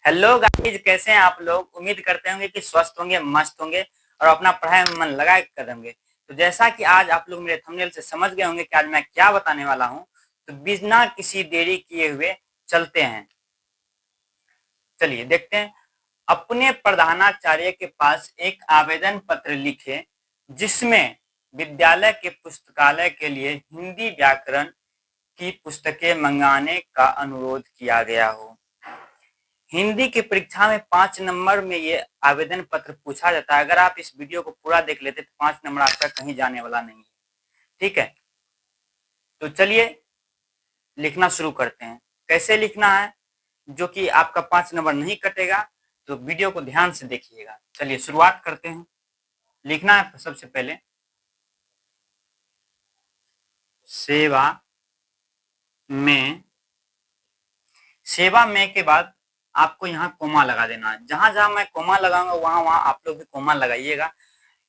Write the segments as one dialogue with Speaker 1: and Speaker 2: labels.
Speaker 1: Hello guys, कैसे हैं आप लोग। उम्मीद करते होंगे कि स्वस्थ होंगे, मस्त होंगे और अपना पढ़ाई में मन लगा कर कर होंगे। तो जैसा कि आज आप लोग मेरे थंबनेल से समझ गए होंगे कि आज मैं क्या बताने वाला हूं, तो बिना किसी देरी किए हुए चलते हैं। चलिए देखते हैं। अपने प्रधानाचार्य के पास एक आवेदन पत्र लिखे जिसमें विद्यालय के पुस्तकालय के लिए हिंदी व्याकरण की पुस्तकें मंगाने का अनुरोध किया गया हो। हिंदी की परीक्षा में 5 नंबर में ये आवेदन पत्र पूछा जाता है। अगर आप इस वीडियो को पूरा देख लेते तो 5 नंबर आपका कहीं जाने वाला नहीं है। ठीक है, तो चलिए लिखना शुरू करते हैं। कैसे लिखना है जो कि आपका 5 नंबर नहीं कटेगा, तो वीडियो को ध्यान से देखिएगा। चलिए शुरुआत करते हैं। लिखना है सबसे पहले सेवा में। सेवा में के बाद आपको यहाँ कोमा लगा देना है। जहां जहां मैं कोमा लगाऊंगा वहां वहां आप लोग भी कोमा लगाइएगा।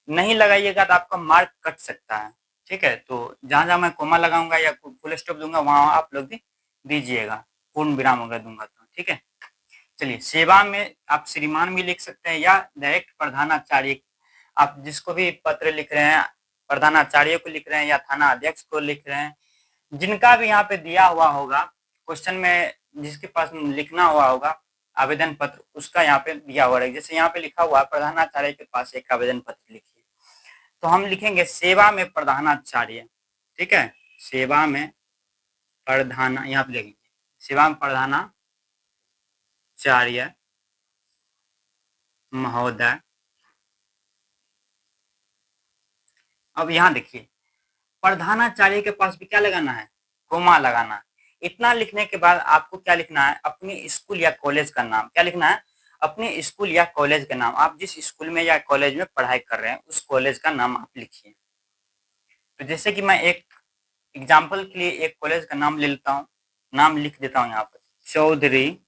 Speaker 1: नहीं लगाइएगा तो आपका मार्क कट सकता है। ठीक है, तो जहां जहां मैं कोमा लगाऊंगा या फुल स्टॉप दूंगा वहां आप लोग भी दीजिएगा, पूर्ण विराम अगर दूंगा तो। ठीक है, चलिए सेवा में आप श्रीमान भी लिख सकते हैं या डायरेक्ट प्रधानाचार्य। आप जिसको भी पत्र लिख रहे हैं, प्रधानाचार्य को लिख रहे हैं या थाना अध्यक्ष को लिख रहे हैं, जिनका भी यहाँ पे दिया हुआ होगा क्वेश्चन में, जिसके पास लिखना हुआ होगा आवेदन पत्र, उसका यहाँ पे दिया हुआ है। जैसे यहाँ पे लिखा हुआ है प्रधानाचार्य के पास एक आवेदन पत्र लिखिए, तो हम लिखेंगे सेवा में प्रधानाचार्य। ठीक है, सेवा में प्रधान, यहाँ पे लिखेंगे सेवा में प्रधानाचार्य महोदय। अब यहाँ देखिए प्रधानाचार्य के पास भी क्या लगाना है, कोमा लगाना है। इतना लिखने के बाद आपको क्या लिखना है, अपने स्कूल या कॉलेज का नाम। क्या लिखना है, अपने स्कूल या कॉलेज का नाम। आप जिस स्कूल में या कॉलेज में पढ़ाई कर रहे हैं उस कॉलेज का नाम आप लिखिए। तो जैसे कि मैं एक एग्जाम्पल के लिए एक कॉलेज का नाम ले लेता हूँ, नाम लिख देता हूँ यहाँ पर चौधरी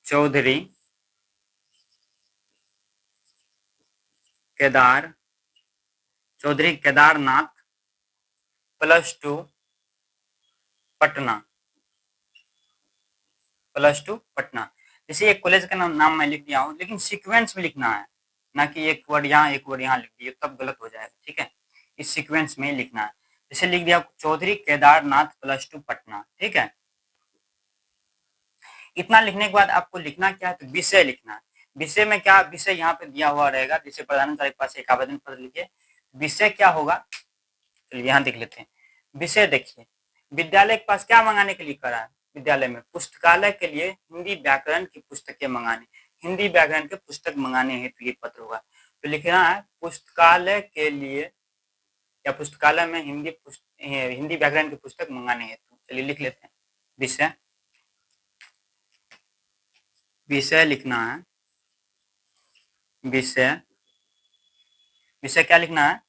Speaker 1: चौधरी केदारनाथ +2 पटना, +2 पटना। जैसे एक कॉलेज का नाम मैं लिख दिया हूँ, लेकिन सीक्वेंस में लिखना है, ना कि एक वर्ड यहाँ एक वर्ड यहाँ लिख दिए तब गलत हो जाएगा। ठीक है, इस सीक्वेंस में लिखना है। जैसे लिख दिया चौधरी केदारनाथ +2 पटना। ठीक है, इतना लिखने के बाद आपको लिखना क्या है, तो विषय लिखना है। विषय में क्या, विषय यहाँ पे दिया हुआ रहेगा। जैसे प्रधानाचार्य के पास एक आवेदन पत्र लिखिए, विषय क्या होगा, चलिए यहाँ देख लेते हैं। विषय देखिए, विद्यालय के पास क्या मंगाने के लिए करा है, विद्यालय में पुस्तकालय के लिए हिंदी व्याकरण की पुस्तकें मंगाने, हिंदी व्याकरण के पुस्तक मंगाने हेतु ये पत्र होगा। तो लिखना है पुस्तकालय के लिए या पुस्तकालय में हिंदी व्याकरण की पुस्तक मंगाने हेतु। चलिए लिख लेते हैं विषय। विषय लिखना है, विषय विषय क्या लिखना है,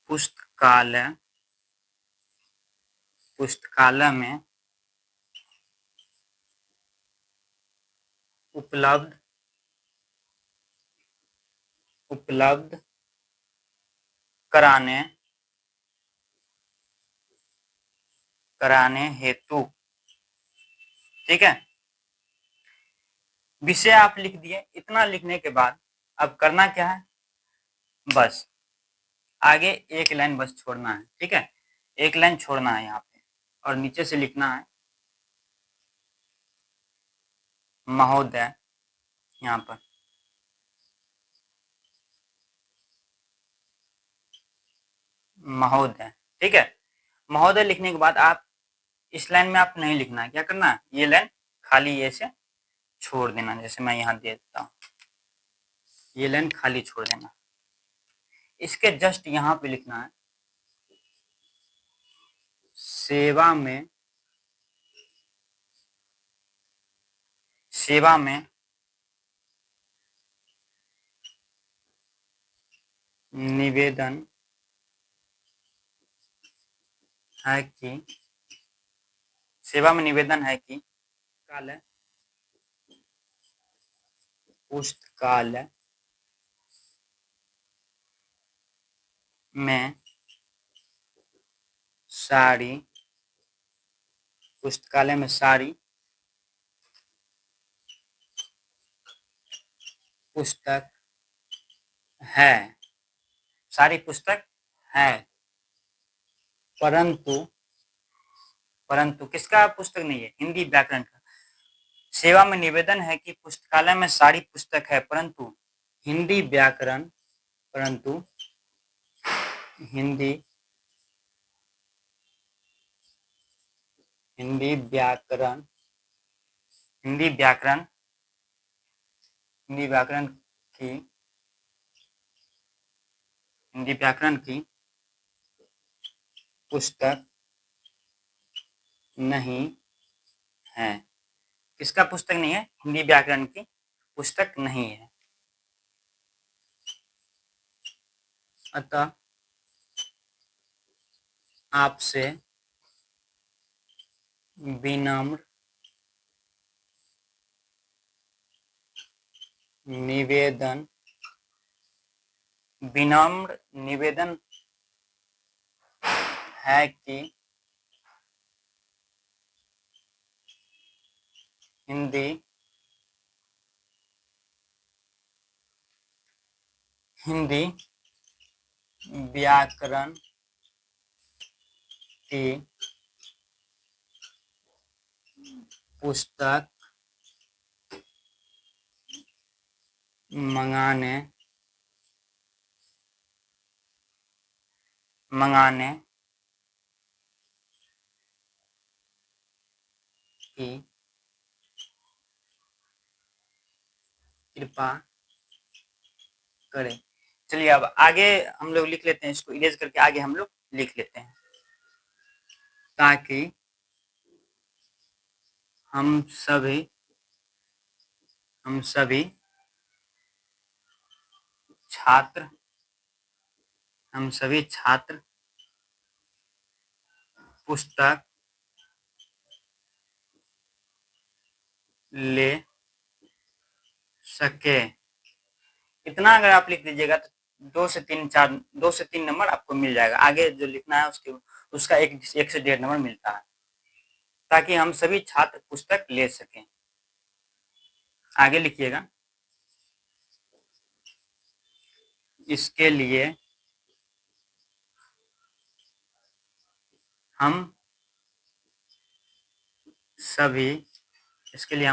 Speaker 1: पुस्तकालय पुस्तकालय में उपलब्ध कराने हेतु। ठीक है, विषय आप लिख दिए। इतना लिखने के बाद अब करना क्या है, बस आगे एक लाइन बस छोड़ना है। ठीक है, एक लाइन छोड़ना है यहाँ पे और नीचे से लिखना है महोदय। यहाँ पर महोदय। ठीक है, महोदय लिखने के बाद आप इस लाइन में आप नहीं लिखना है। क्या करना है, ये लाइन खाली ऐसे छोड़ देना। जैसे मैं यहाँ दे देता हूँ, ये लाइन खाली छोड़ देना। इसके जस्ट यहाँ पे लिखना है सेवा में निवेदन है कि सेवा में निवेदन है कि पुस्तकालय में सारी पुस्तकालय में सारी पुस्तक है, सारी पुस्तक है, परंतु परंतु किसका पुस्तक नहीं है? हिंदी व्याकरण का। सेवा में निवेदन है कि पुस्तकालय में सारी पुस्तक है, परंतु हिंदी व्याकरण परंतु हिंदी हिंदी व्याकरण हिंदी व्याकरण हिंदी व्याकरण की हिंदी व्याकरण की पुस्तक नहीं है। किसका पुस्तक नहीं है? हिंदी व्याकरण की पुस्तक नहीं है। अतः आपसे विनम्र निवेदन विनम्र निवेदन है कि हिंदी हिंदी व्याकरण की पुस्तक मंगाने की कृपा करें। चलिए अब आगे हम लोग लिख लेते हैं, इसको इरेज करके आगे हम लोग लिख लेते हैं, ताकि हम सभी छात्र पुस्तक ले सके। इतना अगर आप लिख दीजिएगा तो 2 से 3 नंबर आपको मिल जाएगा। आगे जो लिखना है उसका 1 से 1.5 नंबर मिलता है, ताकि हम सभी छात्र पुस्तक ले सकें। आगे लिखिएगा, इसके लिए हम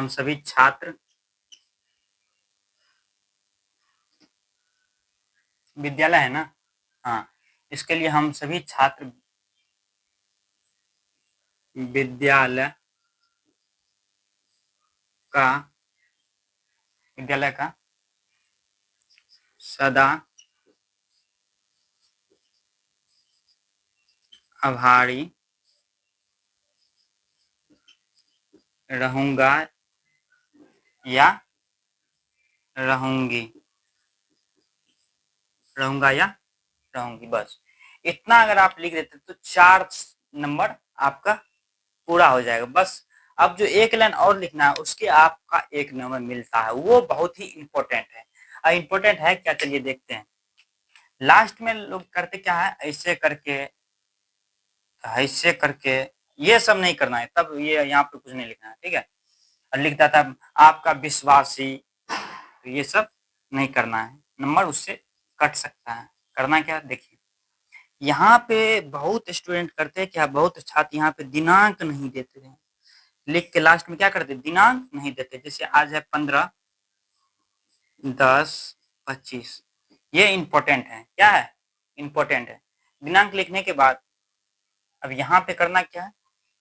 Speaker 1: सभी छात्र विद्यालय है ना, हाँ, इसके लिए हम सभी छात्र विद्यालय का सदा आभारी रहूंगा या रहूंगी बस इतना अगर आप लिख देते तो 4 नंबर आपका पूरा हो जाएगा। बस अब जो एक लाइन और लिखना है उसके आपका 1 नंबर मिलता है, वो बहुत ही इंपॉर्टेंट है। इंपॉर्टेंट है क्या, चलिए देखते हैं। लास्ट में लोग करते क्या है, ऐसे करके ये सब नहीं करना है, तब ये यहाँ पे कुछ नहीं लिखना है, ठीक है। और लिखता था आपका विश्वासी, ये सब नहीं करना है, नंबर उससे कट सकता है। करना क्या, देखिए यहाँ पे बहुत स्टूडेंट करते हैं क्या, बहुत छात्र यहाँ पे दिनांक नहीं देते हैं, लिख के लास्ट में क्या करते, दिनांक नहीं देते। जैसे आज है 15/10/25, ये इंपॉर्टेंट है, क्या है, इंपॉर्टेंट है। दिनांक लिखने के बाद अब यहाँ पे करना क्या है,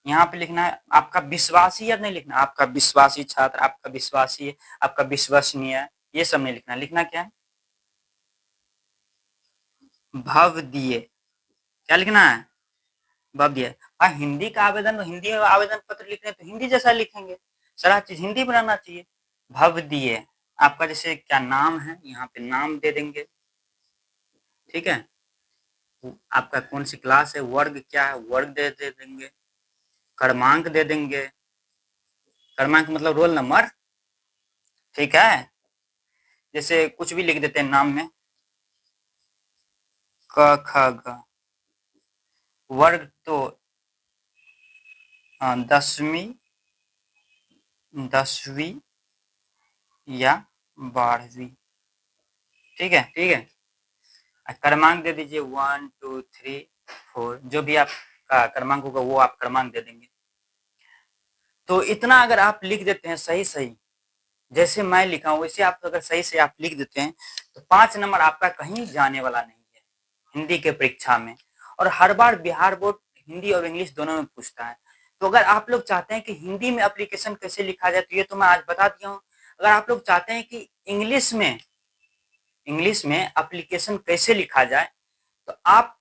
Speaker 1: यहाँ पे लिखना है आपका विश्वासी, या नहीं लिखना आपका विश्वासी छात्र, आपका विश्वासी, आपका विश्वसनीय, ये सब नहीं लिखना। लिखना क्या है, भव दिए, क्या लिखना है, भव दिए। हिंदी का आवेदन, हिंदी में आवेदन पत्र लिख रहे हैं तो हिंदी जैसा लिखेंगे, सारा चीज हिंदी बनाना चाहिए। भव दिए, आपका जैसे क्या नाम है, यहाँ पे नाम दे देंगे, ठीक है। आपका कौन सी क्लास है, वर्ग क्या है, वर्ग दे देंगे। क्रमांक दे देंगे, क्रमांक मतलब रोल नंबर, ठीक है। जैसे कुछ भी लिख देते हैं नाम में, क ख ग। वर्ग तो 10वीं 10वीं या 12वीं। ठीक है, ठीक है। क्रमांक दे दीजिए 1 2 3 4, जो भी आपका क्रमांक होगा वो आप क्रमांक दे देंगे। तो इतना अगर आप लिख देते हैं सही सही, जैसे मैं लिखा हूं वैसे आप अगर सही से आप लिख देते हैं तो 5 नंबर आपका कहीं जाने वाला नहीं है हिंदी के परीक्षा में। और हर बार बिहार बोर्ड हिंदी और इंग्लिश दोनों में पूछता है। तो अगर आप लोग चाहते हैं कि हिंदी में एप्लीकेशन कैसे लिखा जाए तो ये तो मैं आज बता दिया हूँ। अगर आप लोग चाहते हैं कि इंग्लिश में एप्लीकेशन कैसे लिखा जाए तो आप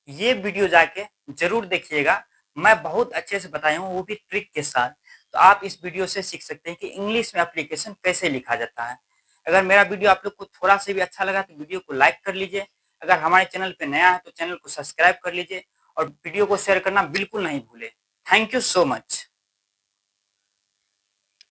Speaker 1: ये वीडियो जाके जरूर देखिएगा। मैं बहुत अच्छे से बताया हूँ, वो भी ट्रिक के साथ। तो आप इस वीडियो से सीख सकते हैं कि इंग्लिश में एप्लीकेशन कैसे लिखा जाता है। अगर मेरा वीडियो आप लोग को थोड़ा सा भी अच्छा लगा तो वीडियो को लाइक कर लीजिए। अगर हमारे चैनल पे नया है तो चैनल को सब्सक्राइब कर लीजिए और वीडियो को शेयर करना बिल्कुल नहीं भूले। Thank you so much.